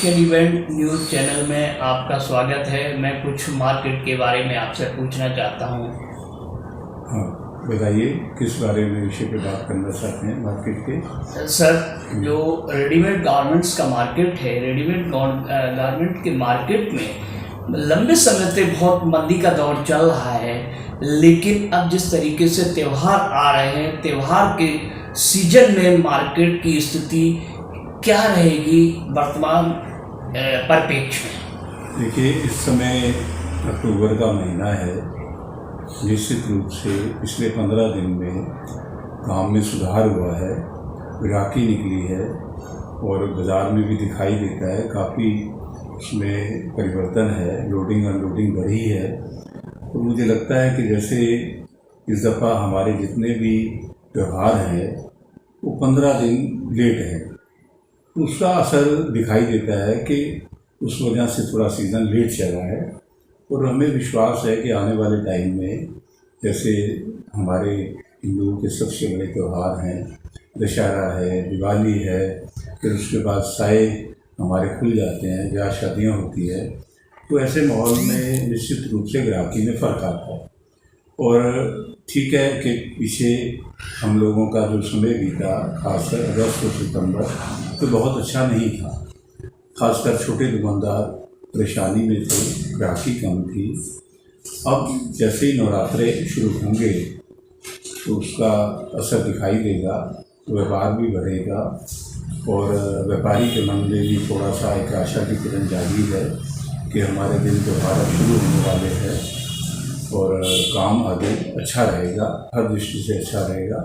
Asian event news channel में आपका स्वागत है। मैं कुछ मार्केट के बारे में आपसे पूछना चाहता हूँ। हाँ, बताइए किस बारे में विषय पे बात करना चाहते हैं मार्केट के। सर, जो रेडीमेड गारमेंट्स का मार्केट है, रेडीमेड गारमेंट के मार्केट में लंबे समय से बहुत मंदी का दौर चल रहा है, लेकिन अब जिस तरीके से त्यौहार आ रहे हैं, त्यौहार के सीजन में मार्केट की स्थिति क्या रहेगी वर्तमान परिप्रेक्ष्य में? देखिए, इस समय अक्टूबर का महीना है। निश्चित रूप से पिछले 15 दिन में काम में सुधार हुआ है, ग्राहकी निकली है और बाज़ार में भी दिखाई देता है काफ़ी उसमें परिवर्तन है। लोडिंग अनलोडिंग बढ़ी है। तो मुझे लगता है कि जैसे इस दफ़ा हमारे जितने भी त्यौहार हैं वो 15 दिन लेट है, उसका असर दिखाई देता है कि उस वजह से थोड़ा सीज़न लेट चला है। और हमें विश्वास है कि आने वाले टाइम में जैसे हमारे हिंदुओं के सबसे बड़े त्यौहार हैं, दशहरा है, दिवाली है, फिर उसके बाद साए हमारे खुल जाते हैं, ब्याह शादियाँ होती है, तो ऐसे माहौल में निश्चित रूप से ग्राहकी में फ़र्क आता है। और ठीक है कि पीछे हम लोगों का जो समय बीता, खासकर अगस्त और सितंबर, तो बहुत अच्छा नहीं था। खासकर छोटे दुकानदार परेशानी में थे, ग्राहकी कम थी। अब जैसे ही नवरात्रे शुरू होंगे तो उसका असर दिखाई देगा, व्यापार भी बढ़ेगा और व्यापारी के मन में भी थोड़ा सा एक आशा की किरण जागी है कि हमारे दिन त्यौहार शुरू होने वाले हैं और काम आगे अच्छा रहेगा, हर दृष्टि से अच्छा रहेगा।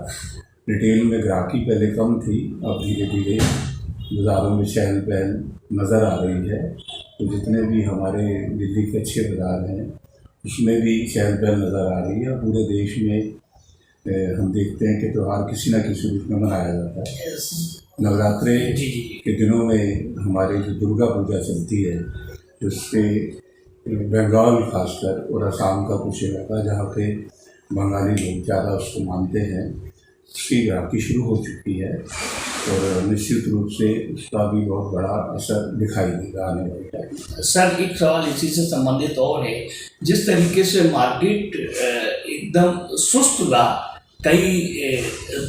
रिटेल में ग्राहकी पहले कम थी, अब धीरे धीरे बाज़ारों में चहल पहल नज़र आ रही है। तो जितने भी हमारे दिल्ली के अच्छे बाज़ार हैं उसमें भी चहल पहल नज़र आ रही है। पूरे देश में हम देखते हैं कि त्यौहार किसी न किसी रूप में मनाया जाता है। नवरात्रे के दिनों में हमारी जो दुर्गा पूजा चलती है, जिससे बंगाल खासकर और असम का कुछ इलाका जहाँ पे बंगाली लोग ज़्यादा उसको मानते हैं, उसकी ग्राहकी शुरू हो चुकी है और निश्चित रूप से उसका भी बहुत बड़ा असर दिखाई देगा आने वाले टाइम में। सर, एक सवाल इसी से संबंधित और है। जिस तरीके से मार्केट एकदम सुस्त हुआ, कई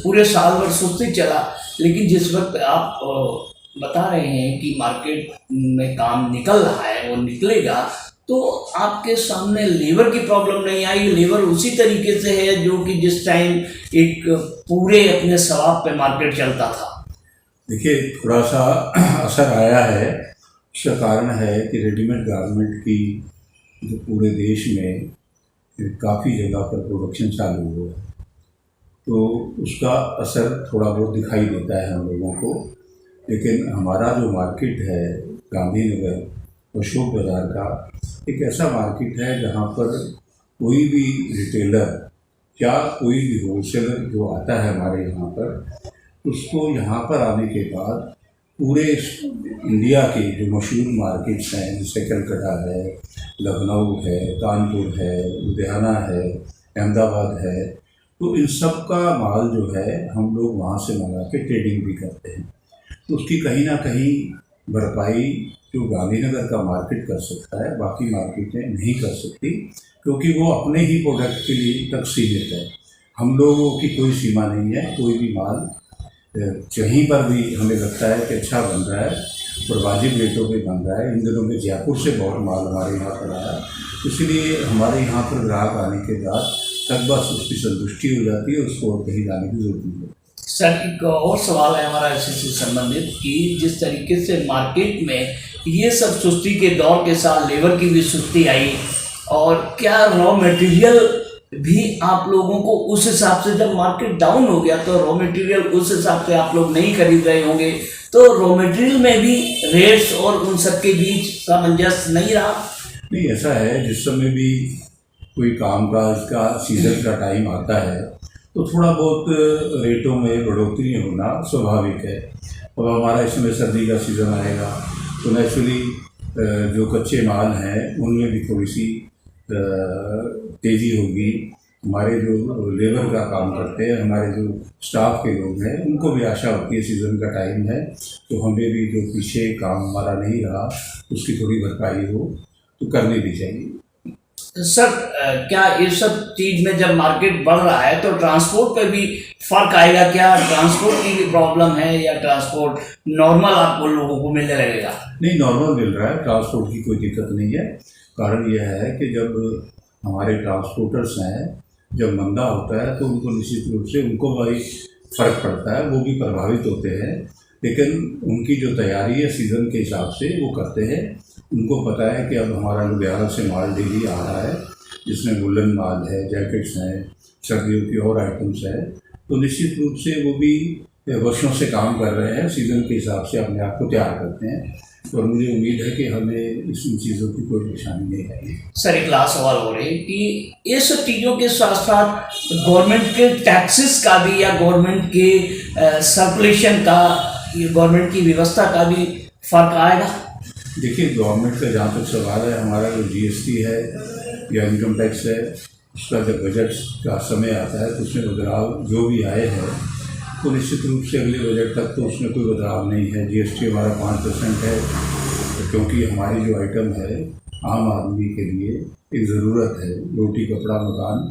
पूरे साल भर सुस्त ही चला, लेकिन जिस वक्त आप बता रहे हैं कि मार्केट में काम निकल रहा है और निकलेगा, तो आपके सामने लेबर की प्रॉब्लम नहीं आई? लेबर उसी तरीके से है जो कि जिस टाइम एक पूरे अपने स्वभाव पे मार्केट चलता था? देखिए, थोड़ा सा असर आया है। उसका कारण है कि रेडीमेड गारमेंट की जो पूरे देश में काफ़ी जगह पर प्रोडक्शन चालू हुआ है, तो उसका असर थोड़ा बहुत दिखाई देता है हम लोगों को। लेकिन हमारा जो मार्केट है गांधीनगर अशोक बाज़ार का, एक ऐसा मार्केट है जहाँ पर कोई भी रिटेलर या कोई भी होलसेलर जो आता है हमारे यहाँ पर, उसको यहाँ पर आने के बाद पूरे इंडिया के जो मशहूर मार्केट्स हैं, जैसे कलकत्ता है, लखनऊ है, कानपुर है, लुधियाना है, अहमदाबाद है, तो इन सब का माल जो है हम लोग वहाँ से मंगा के ट्रेडिंग भी करते हैं। तो उसकी कहीं ना कहीं भरपाई जो गांधीनगर का मार्केट कर सकता है, बाकी मार्केटें नहीं कर सकती, क्योंकि वो अपने ही प्रोडक्ट के लिए तक सीमित है। हम लोगों की कोई सीमा नहीं है। कोई भी माल कहीं पर भी हमें लगता है कि अच्छा बन रहा है और वाजिब रेटों पे बन रहा है। इन दिनों में जयपुर से बहुत माल हमारे यहाँ पर आया, इसलिए हमारे यहाँ पर ग्राहक आने के बाद तक बस उसकी संतुष्टि हो जाती है, उसको और कहीं जाने की जरूरत नहीं है। सर, एक और सवाल है हमारा इसी से संबंधित कि जिस तरीके से मार्केट में ये सब सुस्ती के दौर के साथ लेबर की भी सुस्ती आई, और क्या रॉ मटेरियल भी आप लोगों को उस हिसाब से, जब मार्केट डाउन हो गया तो रॉ मटेरियल उस हिसाब से आप लोग नहीं खरीद रहे होंगे, तो रॉ मटेरियल में भी रेट्स और उन सब के बीच सामंजस्य नहीं रहा? नहीं, ऐसा है, जिस समय भी कोई काम का इसका सीज़न का टाइम आता है तो थोड़ा बहुत रेटों में बढ़ोतरी होना स्वाभाविक है। और हमारा इस समय सर्दी का सीज़न आएगा तो नेचुरली जो कच्चे माल हैं उनमें भी थोड़ी सी तेज़ी होगी हमारे जो लेबर का काम करते हैं, हमारे जो स्टाफ के लोग हैं, उनको भी आशा होती है सीज़न का टाइम है तो हमें भी जो पीछे काम हमारा नहीं रहा उसकी थोड़ी भरपाई हो तो करनी भी चाहिए। सर क्या ये सब चीज में जब मार्केट बढ़ रहा है तो ट्रांसपोर्ट पे भी फर्क आएगा क्या? ट्रांसपोर्ट की भी प्रॉब्लम है या ट्रांसपोर्ट नॉर्मल आपको लोगों को मिलने लगेगा? नहीं, नॉर्मल मिल रहा है, ट्रांसपोर्ट की कोई दिक्कत नहीं है। कारण यह है कि जब हमारे ट्रांसपोर्टर्स हैं, जब मंदा होता है तो उनको निश्चित रूप से उनको भाई फ़र्क पड़ता है, वो भी प्रभावित होते हैं, लेकिन उनकी जो तैयारी है सीज़न के हिसाब से वो करते हैं। उनको पता है कि अब हमारा लुधियाना से माल डेली आ रहा है, जिसमें वुलन माल है, जैकेट्स हैं, सर्दियों की और आइटम्स हैं, तो निश्चित रूप से वो भी वर्षों से काम कर रहे हैं, सीज़न के हिसाब से अपने आप को तैयार करते हैं और मुझे उम्मीद है कि हमें इन चीज़ों की कोई परेशानी नहीं आएगी। सर एक लास्ट सवाल हो रही कि ये सब चीज़ों के साथ साथ गवर्नमेंट के टैक्सेस का भी या गवर्नमेंट के सर्कुलेशन का, गवर्नमेंट की व्यवस्था का भी फर्क आएगा? देखिए, गवर्नमेंट का जहाँ तक सवाल है, हमारा जो GST है या इनकम टैक्स है, उसका जब बजट का समय आता है तो उसमें बदलाव जो भी आए हैं तो निश्चित रूप से अगले बजट तक तो उसमें कोई बदलाव नहीं है। GST हमारा 5% है, तो क्योंकि हमारी जो आइटम है आम आदमी के लिए एक ज़रूरत है, रोटी कपड़ा मकान,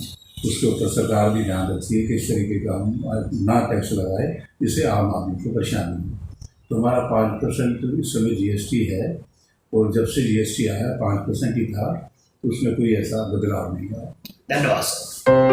उसके ऊपर सरकार भी ध्यान रखती है कि इस तरीके का हम ना टैक्स लगाए जिससे आम आदमी को परेशानी हो। तो हमारा 5% इस समय GST है और जब से GST आया 5% ही था, तो उसमें कोई ऐसा बदलाव नहीं आया। धन्यवाद सर।